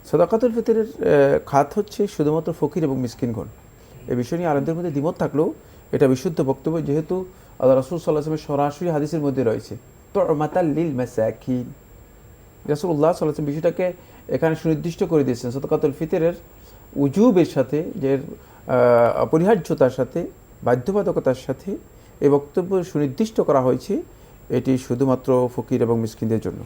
সাদাকাতুল ফিতরের খাত হচ্ছে শুধুমাত্র ফকির এবং মিসকিনগণ। এই বিষয় নিয়ে আলেমদের মধ্যে দ্বিমত থাকলেও এটা বিশুদ্ধ বক্তব্য, যেহেতু আল্লাহ রাসূল সাল্লাল্লাহু আলাইহি ওয়াসাল্লামের সরাসরি হাদিসের মধ্যে রয়েছে তু'মাতাল লিল মাসাকিন। রাসূলুল্লাহ সাল্লাল্লাহু আলাইহি ওয়াসাল্লাম বিষয়টাকে এখানে সুনির্দিষ্ট করে দিয়েছেন সাদাকাতুল ফিতরের উজুবের সাথে, যে অপরিহার্যতার সাথে, বাধ্যবাধকতার সাথে এই বক্তব্য সুনির্দিষ্ট করা হয়েছে এটি শুধুমাত্র ফকির এবং মিসকিনদের জন্য।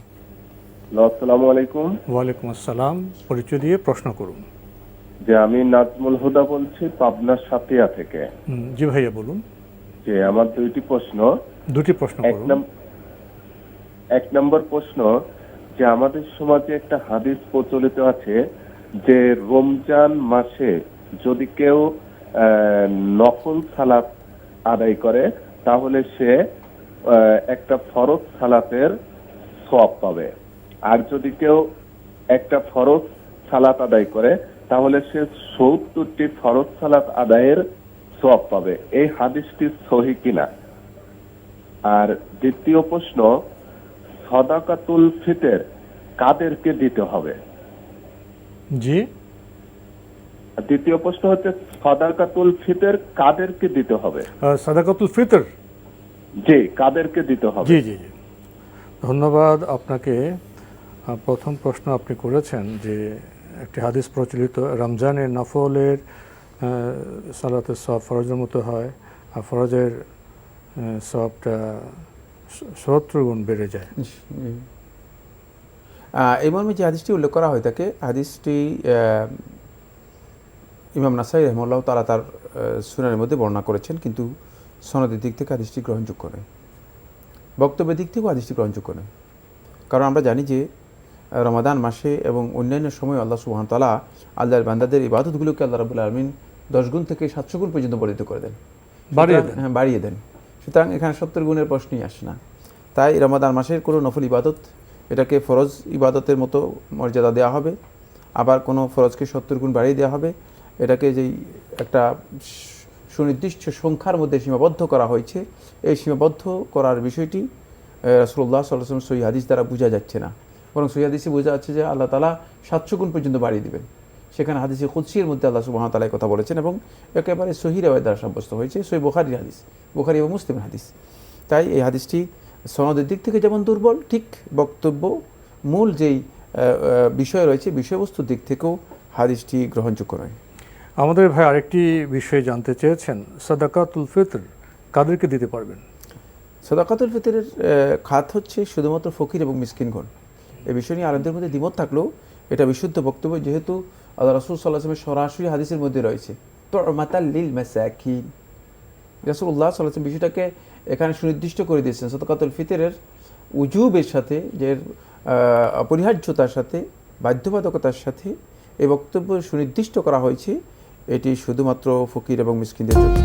আসসালামু আলাইকুম। ওয়ালাইকুম আসসালাম। পরিচয় দিয়ে প্রশ্ন করুন। যে আমি নাজমুল হুদা বলছি পাবনার সাতিয়া থেকে। জি ভাইয়া বলুন। যে আমার দুটি প্রশ্ন করুন। এক নম্বর প্রশ্ন, যে আমাদের সমাজে একটা হাদিস প্রচলিত আছে যে রমজান মাসে যদি কেউ নফল সালাত আদায় করে তাহলে সে একটা ফরজ সালাতের সওয়াব পাবে, আর যদি কেউ একটা ফরজ সালাত আদায় করে তাহলে সে ৭০টি ফরজ সালাত আদায়ের সওয়াব পাবে। এই হাদিসটি সহিহ কিনা? আর দ্বিতীয় প্রশ্ন, সাদাকাতুল ফিতর কাদেরকে দিতে হবে? জি, দ্বিতীয় প্রশ্ন হচ্ছে সাদাকাতুল ফিতর কাদেরকে দিতে হবে? সাদাকাতুল ফিতর জি, কাদেরকে দিতে হবে? জি জি জি, ধন্যবাদ আপনাকে। প্রথম প্রশ্ন আপনি করেছেন যে একটি হাদিস প্রচলিত রমজানের নফলের সালাতের সওয়াব ফরজের মতো হয়, আর ফরজের সওয়াবটা ৭০ গুণ বেড়ে যায়। এই মর্মে যে হাদিসটি উল্লেখ করা হয় থাকে, হাদিসটি ইমাম নাসাই রাহিমাহুল্লাহ তাআলা তার সুনানের মধ্যে বর্ণনা করেছেন, কিন্তু সনদের দিক থেকে হাদিসটি গ্রহণযোগ্য নয়, বক্তব্যের দিক থেকেও হাদিসটি গ্রহণযোগ্য নয়। কারণ আমরা জানি যে রমাদান মাসে এবং অন্যান্য সময় আল্লাহ সুবহানাহু ওয়া তাআলা আল্লাহর বান্দাদের ইবাদতগুলোকে আল্লাহ রাব্বুল আলামিন ১০ গুণ থেকে ৭০০ গুণ পর্যন্ত বর্ধিত করে দেন, বাড়িয়ে দেন। সুতরাং এখানে ৭০ গুণের প্রশ্নই আসে না। তাই রমাদান মাসের কোনো নফল ইবাদত এটাকে ফরজ ইবাদতের মতো মর্যাদা দেওয়া হবে, আবার কোনো ফরজকে ৭০ গুণ বাড়িয়ে দেওয়া হবে। এটাকে যেই একটা সুনির্দিষ্ট সংখ্যার মধ্যে সীমাবদ্ধ করা হয়েছে, এই সীমাবদ্ধ করার বিষয়টি রাসূলুল্লাহ সাল্লাল্লাহু আলাইহি ওয়াসাল্লাম সহিহ হাদিস দ্বারা বোঝা যাচ্ছে না, বরং সহিহ হাদিসে বোঝা যাচ্ছে যে আল্লাহ তাআলা ৭০০ গুণ পর্যন্ত বাড়িয়ে দিবেন। সেখানে হাদিসে কুদসির মধ্যে আল্লাহ সুবহানাহু ওয়া তাআলা কথা বলেছেন এবং একেবারে সহিহ রিওয়ায়াত দ্বারা সাব্যস্ত হয়েছে, সহিহ বুখারীর হাদিস, বুখারী এবং মুসলিমের হাদিস। তাই এই হাদিসটি সনদের দিক থেকে যেমন দুর্বল, ঠিক বক্তব্য মূল যেই বিষয় রয়েছে বিষয়বস্তুর দিক থেকেও হাদিসটি গ্রহণযোগ্য নয়। আমাদের ভাই আরেকটি বিষয় জানতে চেয়েছেন, সাদাকাতুল ফিতর কাদেরকে দিতে পারবেন? সাদাকাতুল ফিতরের খাত হচ্ছে শুধুমাত্র ফকির এবং মিসকিনগণ। এই বিষয় নিয়ে আলেমদের মধ্যে দ্বিমত থাকলেও এটা বিশুদ্ধ বক্তব্য, যেহেতু আল্লাহ রাসূল সাল্লাল্লাহু আলাইহি ওয়াসাল্লামের সরাসরি হাদিসের মধ্যে রয়েছে তু'মাতাল লিল মাসাকিন। রাসূলুল্লাহ সাল্লাল্লাহু আলাইহি ওয়াসাল্লাম বিষয়টাকে এখানে সুনির্দিষ্ট করে দিয়েছেন সাদাকাতুল ফিতরের উজুবের সাথে, যে অপরিহার্যতার সাথে, বাধ্যবাধকতার সাথে এই বক্তব্য সুনির্দিষ্ট করা হয়েছে এটি শুধুমাত্র ফকির এবং মিসকিনদের জন্য।